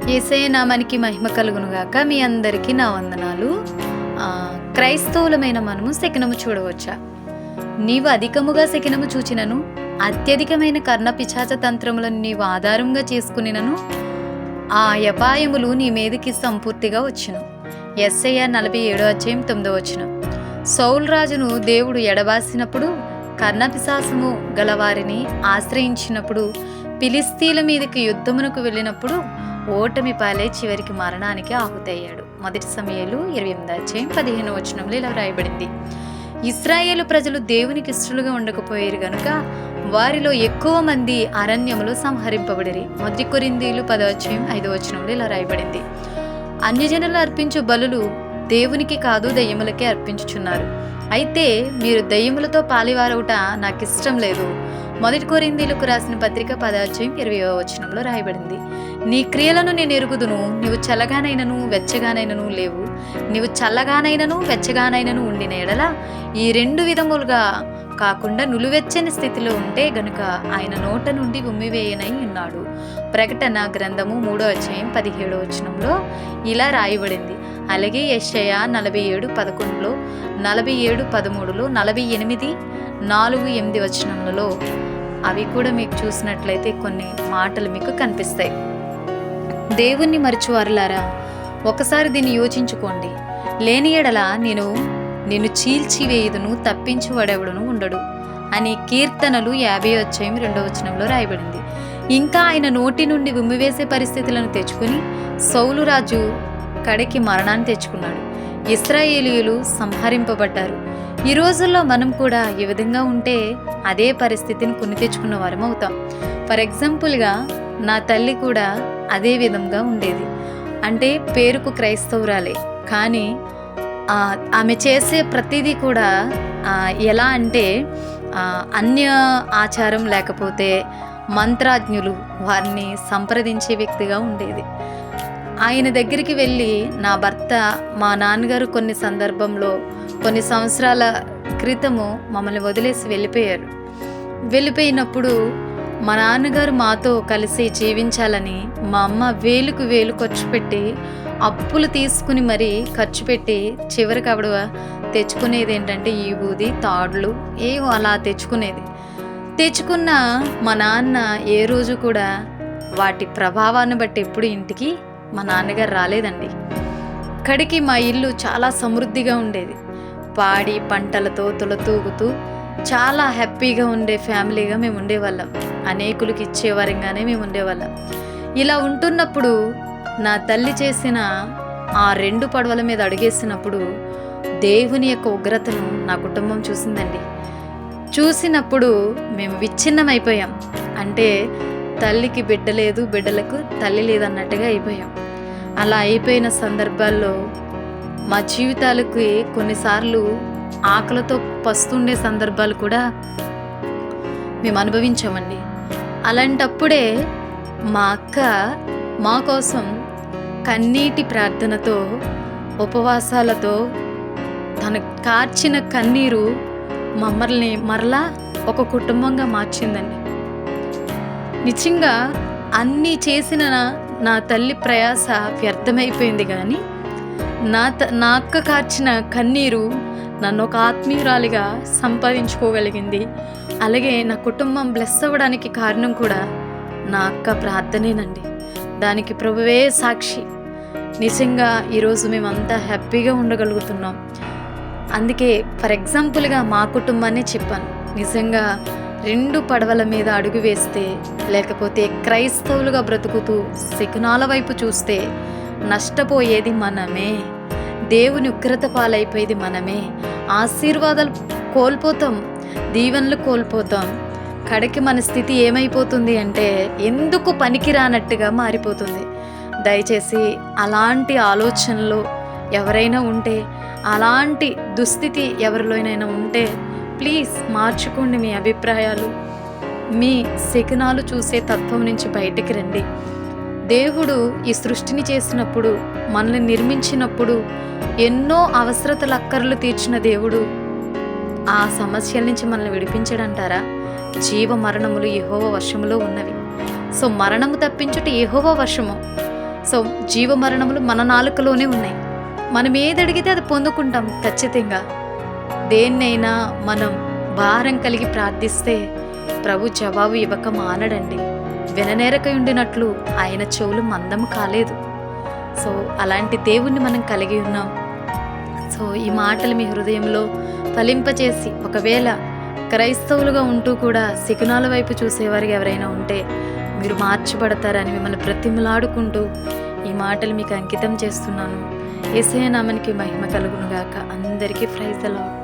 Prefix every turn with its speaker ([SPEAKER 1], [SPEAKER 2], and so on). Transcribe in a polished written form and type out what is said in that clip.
[SPEAKER 1] యేసయ్య నామానికి మహిమ కలుగునుగాక. మీ అందరికీ నా వందనాలు. క్రైస్తవులమైన మనము శకునము చూడవచ్చా? నీవు అధికముగా శకునము చూచినను, అత్యధికమైన కర్ణ పిశాచ తంత్రములను నీవు ఆధారంగా చేసుకునినను, ఆ అపాయములు నీ మీదకి సంపూర్తిగా వచ్చును. యెషయా 47:9. సౌలు రాజును దేవుడు ఎడబాసినప్పుడు, కర్ణపిశాచము గలవారిని ఆశ్రయించినప్పుడు, ఫిలిస్తీన్ల మీదకి యుద్ధమునకు వెళ్ళినప్పుడు ఓటమి పాలై చివరికి మరణానికి ఆహుతయ్యాడు. 1 సమూయేలు 28:15 ఇలా వ్రాయబడింది. ఇశ్రాయేలు ప్రజలు దేవునికి ఇష్టలుగా ఉండకపోయారు గనుక వారిలో ఎక్కువ మంది అరణ్యములో సంహరింపబడిరి. 1 కొరింథీయులు 10:5 ఇలా రాయబడింది. అన్యజనులు అర్పించు బలులు దేవునికి కాదు, దయ్యములకే అర్పించుచున్నారు. అయితే మీరు దయ్యములతో పాలివారవుట నాకు ఇష్టం లేదు. 1 కొరింథీయులకు రాసిన పత్రిక 10:20 రాయబడింది. నీ క్రియలను నేను ఎరుగుదును, నీవు చల్లగానైనను వెచ్చగానైనను లేవు. నీవు చల్లగానైనను వెచ్చగానైనను ఉండిన ఎడల ఈ 2 విధములుగా కాకుండా నులువెచ్చని స్థితిలో ఉంటే గనుక ఆయన నోట నుండి ఉమ్మివేయనై ఉన్నాడు. ప్రకటన గ్రంథము 3:17 ఇలా రాయబడింది. అలాగే యెషయా 47:11, 47:13, 48:4-8 అవి కూడా మీకు చూసినట్లయితే కొన్ని మాటలు మీకు కనిపిస్తాయి. దేవుణ్ణి మరచువారులారా, ఒకసారి దీన్ని యోచించుకోండి. లేని ఎడల నేను చీల్చివేయుదును, తప్పించువాడెవడును ఉండడు అని కీర్తనలు 50:2 రాయబడింది. ఇంకా ఆయన నోటి నుండి ఉమ్మివేసే పరిస్థితులను తెచ్చుకుని సౌలు రాజు కడకి మరణాన్ని తెచ్చుకున్నాడు. ఇశ్రాయేలీయులు సంహరింపబడ్డారు. ఈ రోజుల్లో మనం కూడా ఈ విధంగా ఉంటే అదే పరిస్థితిని కొని తెచ్చుకున్న వారం అవుతాం. ఫర్ ఎగ్జాంపుల్గా నా తల్లి కూడా అదే విధంగా ఉండేది. అంటే పేరుకు క్రైస్తవురాలే, కానీ ఆమె చేసే ప్రతిదీ కూడా ఎలా అంటే అన్య ఆచారం లేకపోతే మంత్రాజ్ఞులు వారిని సంప్రదించే వ్యక్తిగా ఉండేది. ఆయన దగ్గరికి వెళ్ళి, నా భర్త మా నాన్నగారు కొన్ని సంవత్సరాల క్రితము మమ్మల్ని వదిలేసి వెళ్ళిపోయినప్పుడు మా నాన్నగారు మాతో కలిసి జీవించాలని మా అమ్మ వేలుకు వేలు ఖర్చు పెట్టి, అప్పులు తీసుకుని మరీ ఖర్చు పెట్టి చివరికి ఆవిడ తెచ్చుకునేది ఏంటంటే ఈ బూది తాడులు ఏవో అలా తెచ్చుకున్న మా నాన్న ఏ రోజు కూడా వాటి ప్రభావాన్ని బట్టి ఎప్పుడు ఇంటికి మా నాన్నగారు రాలేదండి. కడికి మా ఇల్లు చాలా సమృద్ధిగా ఉండేది. పాడి పంటలతో తులతూగుతూ చాలా హ్యాపీగా ఉండే ఫ్యామిలీగా మేము ఉండేవాళ్ళం. అనేకులకి ఇచ్చేవారంగానే మేము ఉండేవాళ్ళం. ఇలా ఉంటున్నప్పుడు నా తల్లి చేసిన ఆ 2 పడవల మీద అడుగేసినప్పుడు దేవుని యొక్క ఉగ్రతను నా కుటుంబం చూసిందండి. చూసినప్పుడు మేము విచ్ఛిన్నమైపోయాం. అంటే తల్లికి బిడ్డ లేదు, బిడ్డలకు తల్లి లేదన్నట్టుగా అయిపోయాం. అలా అయిపోయిన సందర్భాల్లో మా జీవితాలకి కొన్నిసార్లు ఆకలితో పస్తుండే సందర్భాలు కూడా మేము అనుభవించామండి. అలాంటప్పుడే మా అక్క మా కోసం కన్నీటి ప్రార్థనతో, ఉపవాసాలతో తన కార్చిన కన్నీరు మమ్మల్ని మరలా ఒక కుటుంబంగా మార్చిందండి. నిజంగా అన్నీ చేసిన నా తల్లి ప్రయాస వ్యర్థమైపోయింది, కానీ నా అక్క కార్చిన కన్నీరు నన్ను ఒక ఆత్మీయురాలిగా సంపాదించుకోగలిగింది. అలాగే నా కుటుంబం బ్లెస్ అవ్వడానికి కారణం కూడా నా అక్క ప్రార్థనేనండి. దానికి ప్రభువే సాక్షి. నిజంగా ఈరోజు మేమంతా హ్యాపీగా ఉండగలుగుతున్నాం. అందుకే ఫర్ ఎగ్జాంపుల్గా మా కుటుంబాన్ని చెప్పాను. నిజంగా 2 పడవల మీద అడుగు వేస్తే, లేకపోతే క్రైస్తవులుగా బ్రతుకుతూ శకునాల వైపు చూస్తే నష్టపోయేది మనమే. దేవుని ఉగ్రత పాలైపోయేది మనమే. ఆశీర్వాదాలు కోల్పోతాం, దీవెనలు కోల్పోతాం. కడకి మన స్థితి ఏమైపోతుంది అంటే ఎందుకు పనికిరానట్టుగా మారిపోతుంది. దయచేసి అలాంటి ఆలోచనలు ఎవరైనా ఉంటే, అలాంటి దుస్థితి ఎవరిలోనైనా ఉంటే ప్లీజ్ మార్చుకోండి మీ అభిప్రాయాలు. మీ శకునాలు చూసే తత్వం నుంచి బయటికి రండి. దేవుడు ఈ సృష్టిని చేసినప్పుడు, మనల్ని నిర్మించినప్పుడు ఎన్నో అవసరతల అక్కర్లు తీర్చిన దేవుడు ఆ సమస్యల నుంచి మనల్ని విడిపించడంటారా? జీవ మరణములు యెహోవా వశములో ఉన్నవి. సో మరణము తప్పించుట యెహోవా వశము. సో జీవ మరణములు మన నాలుకలోనే ఉన్నాయి. మనం ఏది అడిగితే అది పొందుకుంటాం ఖచ్చితంగా. దేన్నైనా మనం భారం కలిగి ప్రార్థిస్తే ప్రభు జవాబు ఇవ్వక మానడండి. విననేరక ఉండినట్లు ఆయన చెవులు మందము కాలేదు. సో అలాంటి దేవుణ్ణి మనం కలిగి ఉన్నాం. సో ఈ మాటలు మీ హృదయంలో ఫలింపచేసి, ఒకవేళ క్రైస్తవులుగా ఉంటూ కూడా శకునాల వైపు చూసేవారికి ఎవరైనా ఉంటే మీరు మార్చబడతారని మిమ్మల్ని బ్రతిమలాడుకుంటూ ఈ మాటలు మీకు అంకితం చేస్తున్నాను. యేసయ్య నామానికి మహిమ కలుగును గాక. అందరికీ ప్రైజ్ ది లార్డ్.